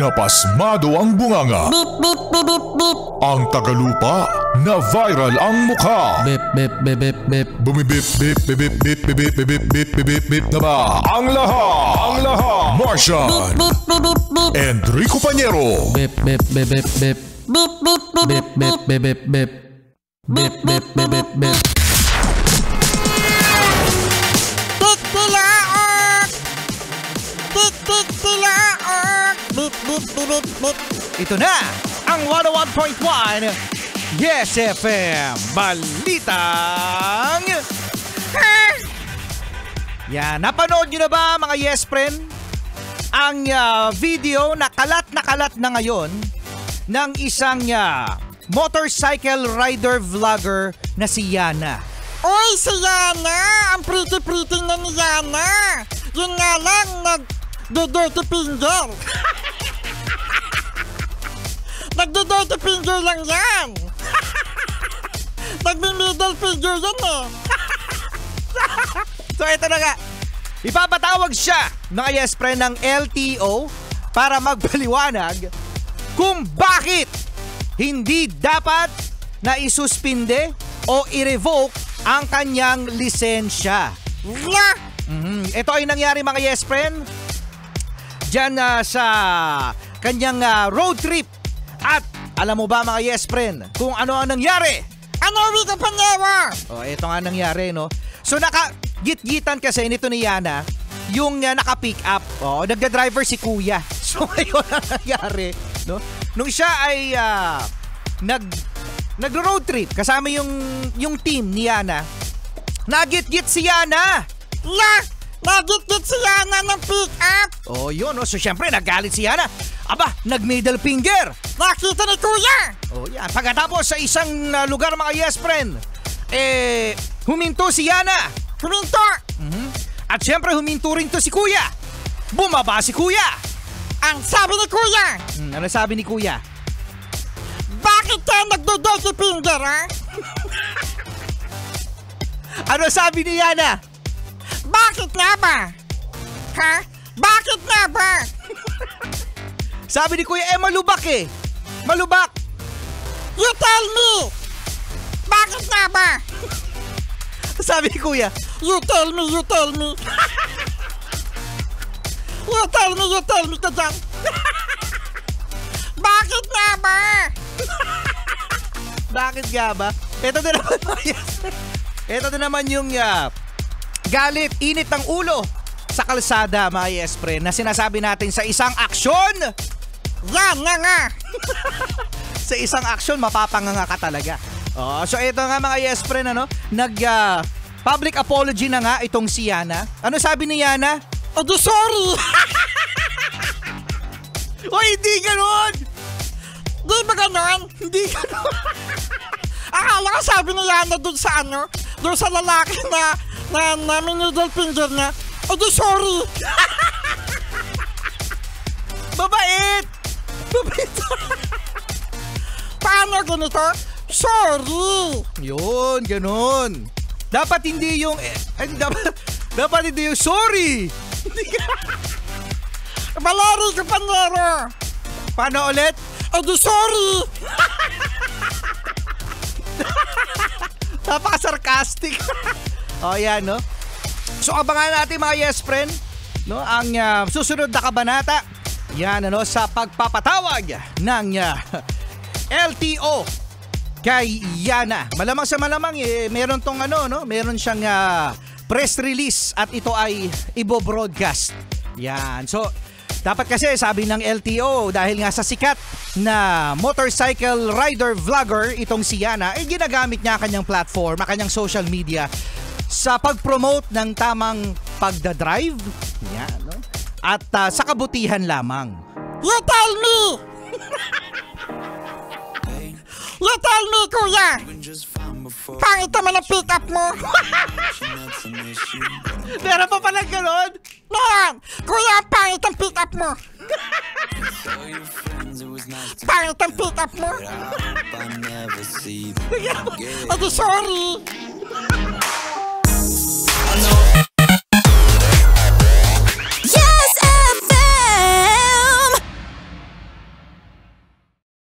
Napasmado ang bunganga. Bip, bip, bip, bip, bip. Ang tagalupa na viral ang mukha. Bip, bip, bip, bip, bip. Bumibip, bip, bip, bip, bip, bip, bip, bip, bip, bip, bip, bip na ba? Ang lahat. Martian. Bip, bip, bip, bip. Enrico Pañero. Bip, bip, bip, bip, bip. Bip, bip, bip, Bip, bip, bip, bip, bip. Bip, bip, bip, bip, bip. Tik tilaok. Tik tik tilaok. Bip, bip, bip, bip, bip. Ito na ang 101.1 Yes FM Balitang Yan, napanood nyo na ba mga Yes Friend? Ang video na kalat na ngayon ng isang motorcycle rider vlogger na si Yana. Oy, si Yana! Ang pretty-pretty na ni Yana! Yun nga lang, nag-dirty finger. Nagdo-dirty finger lang yan. Nagmi-middle finger yan eh. So ito na nga, ipapatawag siya mga Yes Friend ng LTO para magpaliwanag kung bakit hindi dapat na isuspinde o i-revoke ang kanyang lisensya. Ito ay nangyari mga Yes Friend dyan sa kanyang road trip. At alam mo ba mga Yes Friend kung ano ang nangyari? Ano, Rico Pañero? Ito nga nangyari, no? So naka-git-gitan kasi nito ni Yana yung naka-pick up. Nagda-driver si Kuya. So ayun ang nangyari, no? Nung siya ay nag-road trip kasama yung team ni Yana, nagit-git si Yana. Nagit-git si Yana ng pick up. Yun, no? So syempre nagalit si Yana. Aba, nag-middle finger. Nakita ni Kuya. Yan. Pagkatapos sa isang lugar mga Yes Friend, huminto si Yana. Huminto. At syempre huminto rin to si Kuya. Bumaba si Kuya. Ang sabi ni Kuya. Ano sabi ni Kuya? Bakit ka nagdo-dirty finger, ha? Ano sabi ni Yana? Bakit nga ba? Ha? Bakit nga ba? Sabi ni Kuya, malubak eh. Malubak. You tell me. Bakit nga ba? Sabi ni Kuya, You tell me, you tell me. You tell me ka dyan. Bakit nga ba? bakit nga ba? Ito din naman, ito din naman yung galit, init ng ulo sa kalsada mga Yes Friend na sinasabi natin sa isang aksyon. Yan nga. Sa isang aksyon, mapapanganga ka talaga. So ito nga mga Yes Friend, public apology na nga itong si Yana. Ano sabi ni Yana? Sorry. Hindi ganon! Di ba ganon? Hindi ganon. Akala ko sabi ni Yana dun sa dun sa lalaki na middle finger niya. Sorry. Babait! Paano ganito? Sorry. Yun, ganon. Dapat hindi yung dapat hindi yung sorry. Valeri ka Pañero. Paano ulit? Sorry. Napaka-sarcastic. Yan, no? So abangan natin mga Yes Friend, no, ang susunod na kabanata. Yan, sa pagpapatawag ng LTO kay Yana. Malamang sa malamang meron tong meron siyang press release at ito ay ibo-broadcast. Yan. So dapat kasi sabi ng LTO dahil nga sa sikat na motorcycle rider vlogger itong si Yana, ginagamit niya kanyang platform, kanyang social media sa pag-promote ng tamang pagdadrive. Yan, no? At sa kabutihan lamang. You tell me. You tell me, Kuya. Pangit naman ang pick up mo. Meron pa palang ganon? Meron. Kuya, pangit ang pick up mo. Pangit ang pick up mo. Sorry.